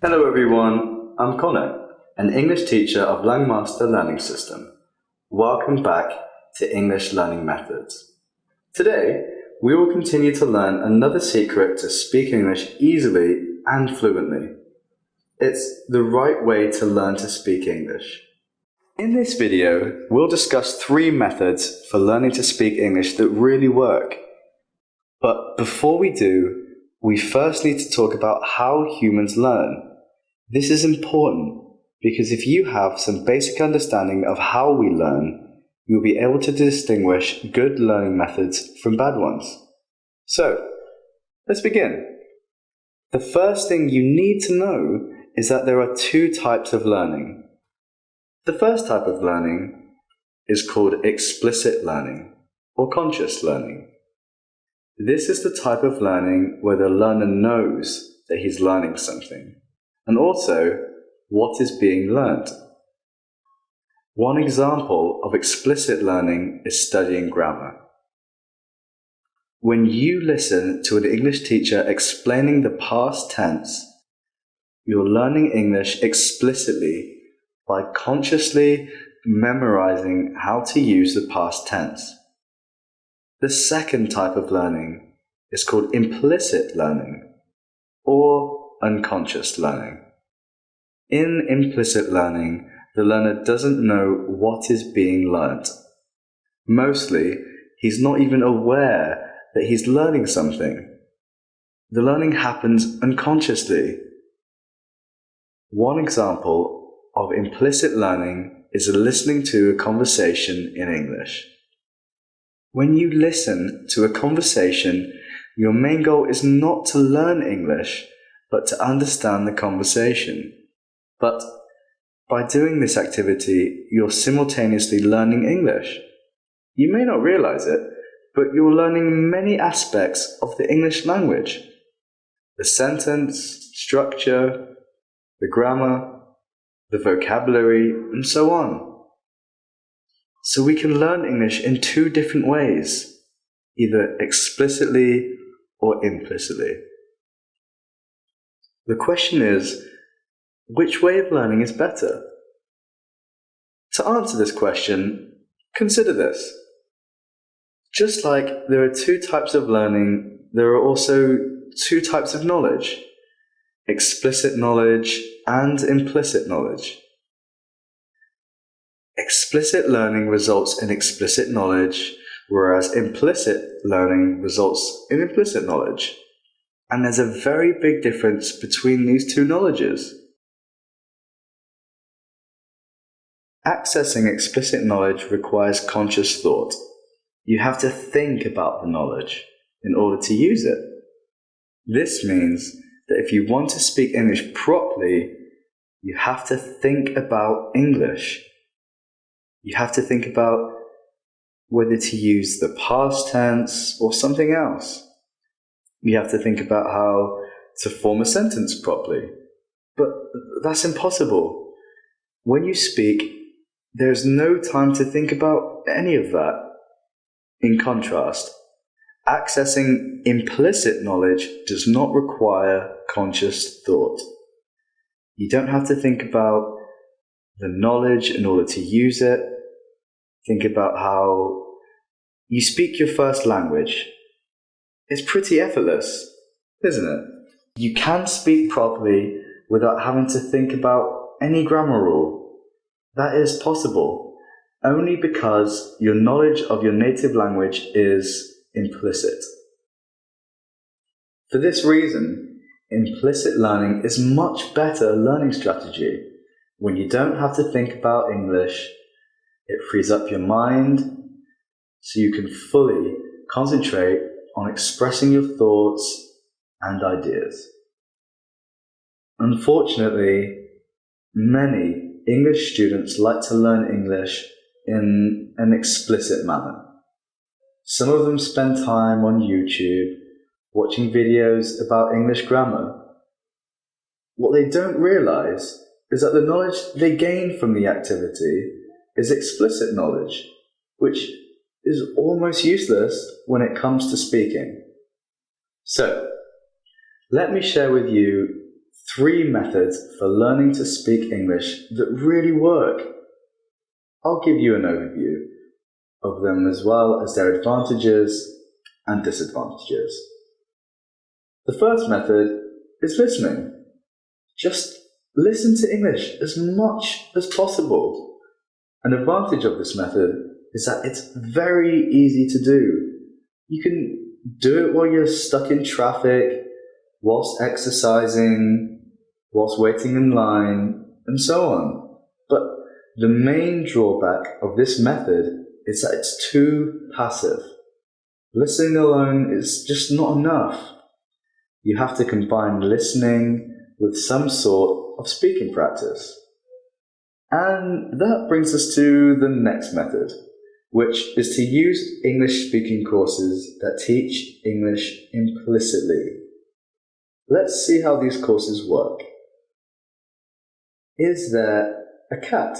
Hello everyone, I'm Connor, an English teacher of Langmaster Learning System. Welcome back to English Learning Methods. Today, we will continue to learn another secret to speak English easily and fluently. It's the right way to learn to speak English. In this video, we'll discuss 3 methods for learning to speak English that really work. But before we do, we first need to talk about how humans learn. This is important because if you have some basic understanding of how we learn, you'll be able to distinguish good learning methods from bad ones. So, let's begin. The first thing you need to know is that there are 2 types of learning. The first type of learning is called explicit learning or conscious learning. This is the type of learning where the learner knows that he's learning something, and also what is being learnt. One example of explicit learning is studying grammar. When you listen to an English teacher explaining the past tense, you're learning English explicitly by consciously memorizing how to use the past tense. The second type of learning is called implicit learning or unconscious learning. In implicit learning, the learner doesn't know what is being learnt. Mostly, he's not even aware that he's learning something. The learning happens unconsciously. One example of implicit learning is listening to a conversation in English. When you listen to a conversation, your main goal is not to learn English, but to understand the conversation. But by doing this activity, you're simultaneously learning English. You may not realize it, but you're learning many aspects of the English language. The sentence, structure, the grammar, the vocabulary, and so on. So we can learn English in 2 different ways, either explicitly or implicitly. The question is, which way of learning is better? To answer this question, consider this. Just like there are 2 types of learning, there are also 2 types of knowledge, explicit knowledge and implicit knowledge. Explicit learning results in explicit knowledge, whereas implicit learning results in implicit knowledge. And there's a very big difference between these 2 knowledges. Accessing explicit knowledge requires conscious thought. You have to think about the knowledge in order to use it. This means that if you want to speak English properly, you have to think about English. You have to think about whether to use the past tense or something else. You have to think about how to form a sentence properly. But that's impossible. When you speak, there's no time to think about any of that. In contrast, accessing implicit knowledge does not require conscious thought. You don't have to think about the knowledge in order to use it. Think about how you speak your first language. It's pretty effortless, isn't it? You can speak properly without having to think about any grammar rule. That is possible only because your knowledge of your native language is implicit. For this reason, implicit learning is much better learning strategy. When you don't have to think about English, it frees up your mind so you can fully concentrate on expressing your thoughts and ideas. Unfortunately, many English students like to learn English in an explicit manner. Some of them spend time on YouTube watching videos about English grammar. What they don't realize is that the knowledge they gain from the activity is explicit knowledge, which is almost useless when it comes to speaking. So, let me share with you 3 methods for learning to speak English that really work. I'll give you an overview of them as well as their advantages and disadvantages. The first method is listening. Just listen to English as much as possible. An advantage of this method is that it's very easy to do. You can do it while you're stuck in traffic, whilst exercising, whilst waiting in line, and so on. But the main drawback of this method is that it's too passive. Listening alone is just not enough. You have to combine listening with some sort of speaking practice. And that brings us to the next method, which is to use English speaking courses that teach English implicitly. Let's see how these courses work. Is there a cat?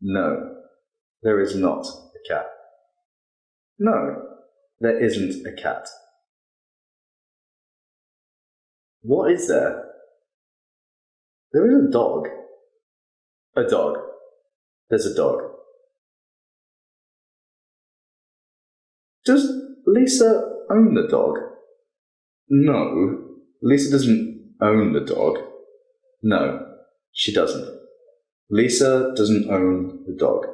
No, there is not a cat. No, there isn't a cat. What is there? There is a dog. A dog. There's a dog. Does Lisa own the dog? No, Lisa doesn't own the dog. No, she doesn't. Lisa doesn't own the dog.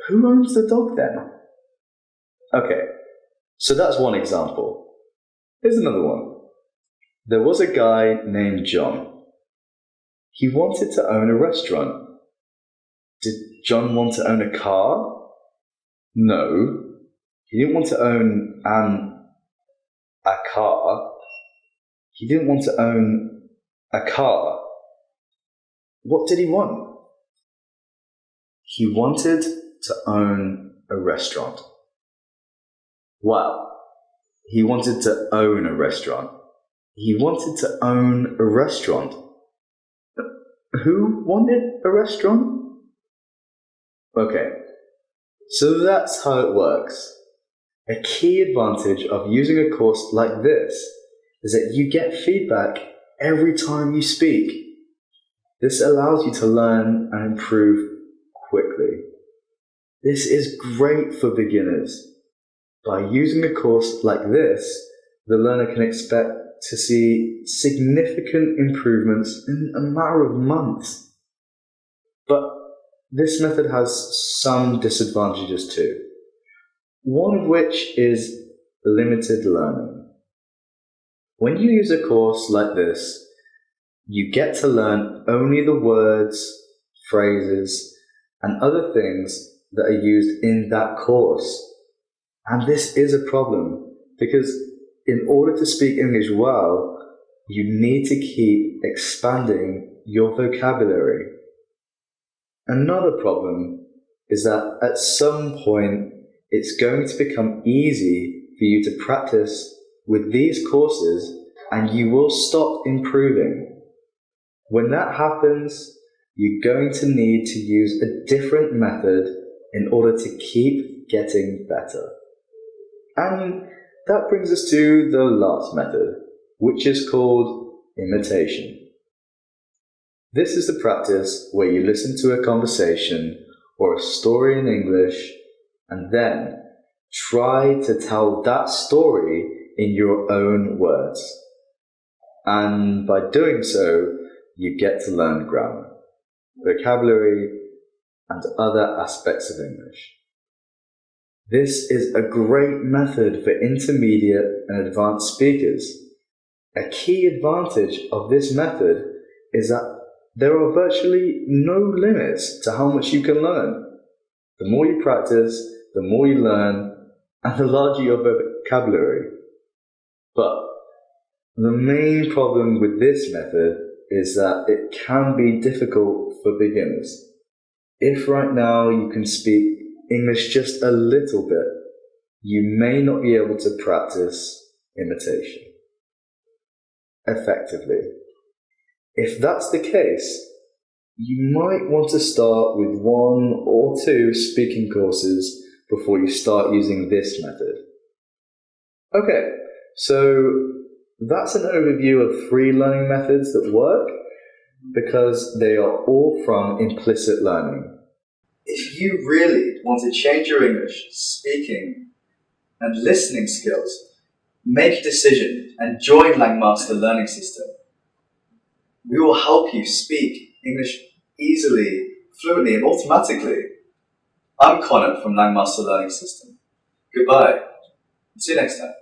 Who owns the dog then? Okay, so that's one example. Here's another one. There was a guy named John. He wanted to own a restaurant. Did John want to own a car? No. He didn't want to own a car. He didn't want to own a car. What did he want? He wanted to own a restaurant. Wow. He wanted to own a restaurant. He wanted to own a restaurant. Who wanted a restaurant? Okay, so that's how it works. A key advantage of using a course like this is that you get feedback every time you speak. This allows you to learn and improve quickly. This is great for beginners. By using a course like this, the learner can expect to see significant improvements in a matter of months. But this method has some disadvantages too. One of which is limited learning. When you use a course like this, you get to learn only the words, phrases, and other things that are used in that course. And this is a problem because in order to speak English well, you need to keep expanding your vocabulary. Another problem is that at some point, it's going to become easy for you to practice with these courses and you will stop improving. When that happens, you're going to need to use a different method in order to keep getting better. And that brings us to the last method, which is called imitation. This is the practice where you listen to a conversation or a story in English and then try to tell that story in your own words. And by doing so, you get to learn grammar, vocabulary, and other aspects of English. This is a great method for intermediate and advanced speakers. A key advantage of this method is that there are virtually no limits to how much you can learn. The more you practice, the more you learn, and the larger your vocabulary. But the main problem with this method is that it can be difficult for beginners. If right now you can speak English just a little bit, you may not be able to practice imitation effectively. If that's the case, you might want to start with 1 or 2 speaking courses before you start using this method. Okay, so That's an overview of 3 learning methods that work because they are all from implicit learning. If you really want to change your English, speaking, and listening skills, make a decision and join Langmaster Learning System. We will help you speak English easily, fluently, and automatically. I'm Connor from Langmaster Learning System. Goodbye. See you next time.